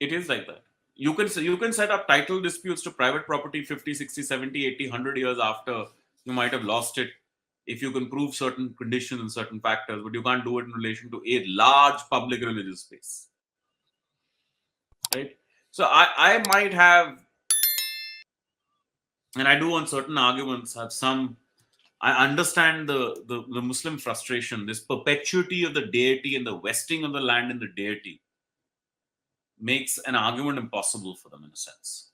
It is like that. You can set up title disputes to private property 50, 60, 70, 80, 100 years after you might have lost it if you can prove certain conditions and certain factors, but you can't do it in relation to a large public religious space. Right? So I might have, and I do on certain arguments, have some. I understand the Muslim frustration, this perpetuity of the deity and the vesting of the land in the deity makes an argument impossible for them in a sense,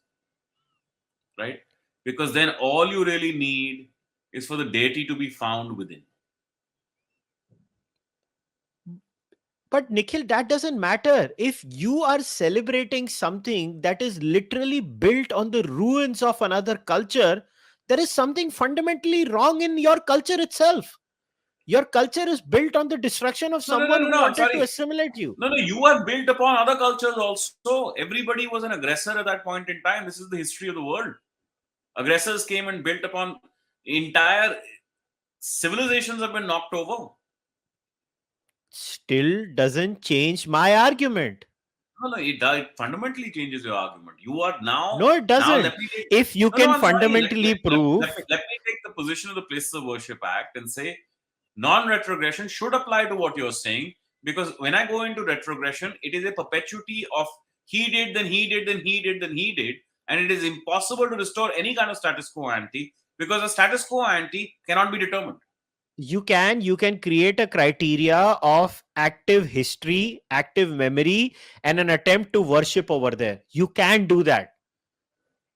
right? Because then all you really need is for the deity to be found within. But Nikhil, that doesn't matter. If you are celebrating something that is literally built on the ruins of another culture, there is something fundamentally wrong in your culture itself. Your culture is built on the destruction of No, no, no, someone no, who no. I'm wanted to sorry. assimilate you. No, no. You are built upon other cultures also. Everybody was an aggressor at that point in time. This is the history of the world. Aggressors came and built upon entire civilizations have been knocked over. Still doesn't change my argument. No, no, it fundamentally changes your argument. You are now, No, it let doesn't. me take, If you no, no, can I'm sorry. fundamentally prove, Let me take the position of the Places of Worship Act and say non-retrogression should apply to what you're saying, because when I go into retrogression, it is a perpetuity of he did, then he did, then he did, then he did, and it is impossible to restore any kind of status quo ante because the status quo ante cannot be determined. you can create a criteria of active history, active memory, and an attempt to worship over there. You can do that.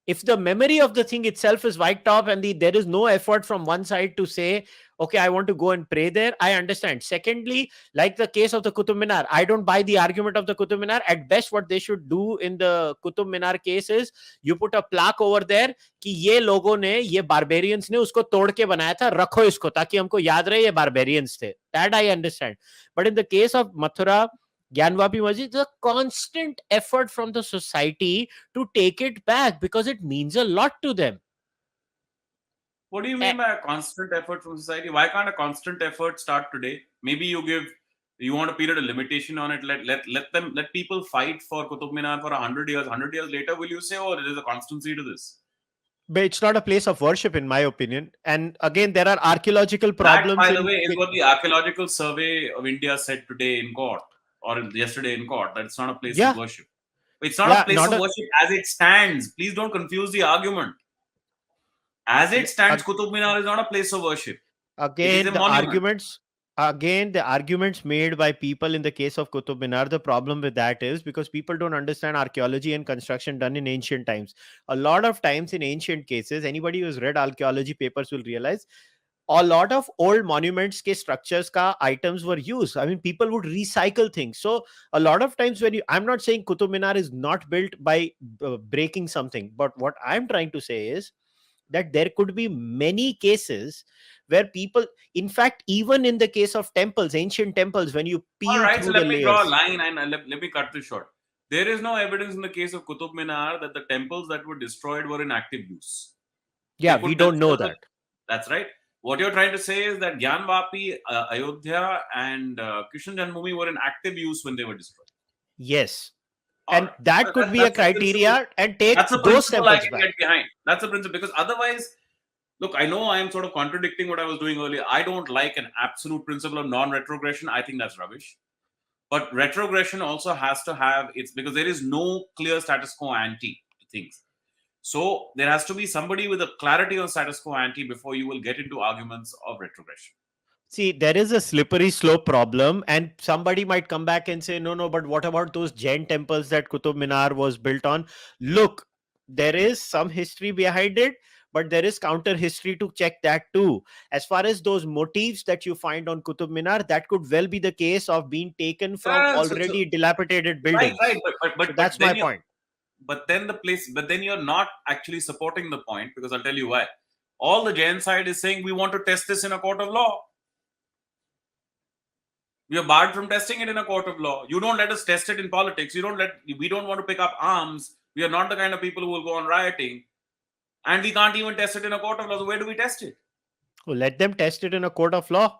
If the memory of the thing itself is wiped off and there is no effort from one side to say, okay, I want to go and pray there, I understand. Secondly, like the case of the Qutub Minar, I don't buy the argument of the Qutub Minar. At best, what they should do in the Qutub Minar case is you put a plaque over there कि ये लोगों ने, ये barbarians ने उसको तोड़ के बनाया था, रखो इसको ताकि हमको याद रहे ये barbarians थे. That I understand. But in the case of Mathura, Gyanvapi Masjid, the constant effort from the society to take it back because it means a lot to them. What do you mean by a constant effort from society? Why can't a constant effort start today? Maybe you want a period of limitation on it. Let people fight for Qutub Minar for 100 years. 100 years later, will you say, oh, there is a constancy to this? But it's not a place of worship, in my opinion. And again, there are archaeological That, problems by the in. way, is what the Archaeological Survey of India said today in court, or yesterday in court, that it's not a place Yeah, of worship. It's not a yeah, place of worship as it stands. Please don't confuse the argument. As it stands, Qutub Minar is not a place of worship. It is a again, monument. the arguments made by people in the case of Qutub Minar, the problem with that is because people don't understand archaeology and construction done in ancient times. A lot of times in ancient cases, anybody who's read archaeology papers will realize a lot of old monuments ke structures ka items were used. I mean, people would recycle things. So a lot of times I'm not saying Qutub Minar is not built by breaking something, but what I'm trying to say is that there could be many cases where people, in fact, even in the case of temples, ancient temples, when you All peel right, so through the let me draw a layers. line and let me cut this short. There is no evidence in the case of Qutub Minar that the temples that were destroyed were in active use. They Yeah, we could don't know themselves. that. That's right. What you're trying to say is that Gyanvapi, Ayodhya, and Krishna Janmabhoomi were in active use when they were destroyed. Yes. All And right. that could be a That's a principle. criteria and take That's a those principle I temples can back. get behind. That's a principle, because otherwise, look, I know I am sort of contradicting what I was doing earlier. I don't like an absolute principle of non-retrogression. I think that's rubbish. But retrogression also has to have its, because there is no clear status quo ante to things. So there has to be somebody with a clarity on status quo ante before you will get into arguments of retrogression. See, there is a slippery slope problem, and somebody might come back and say, no, but what about those Jain temples that Qutub Minar was built on? Look, there is some history behind it, but there is counter history to check that too. As far as those motifs that you find on Qutub Minar, that could well be the case of being taken from So already dilapidated right, buildings. So but that's my then you, point. but then you're not actually supporting the point, because I'll tell you why. All the Jain side is saying we want to test this in a court of law. We are barred from testing it in a court of law. You don't let us test it in politics. We don't want to pick up arms. We are not the kind of people who will go on rioting. And we can't even test it in a court of law. So where do we test it? Well, let them test it in a court of law.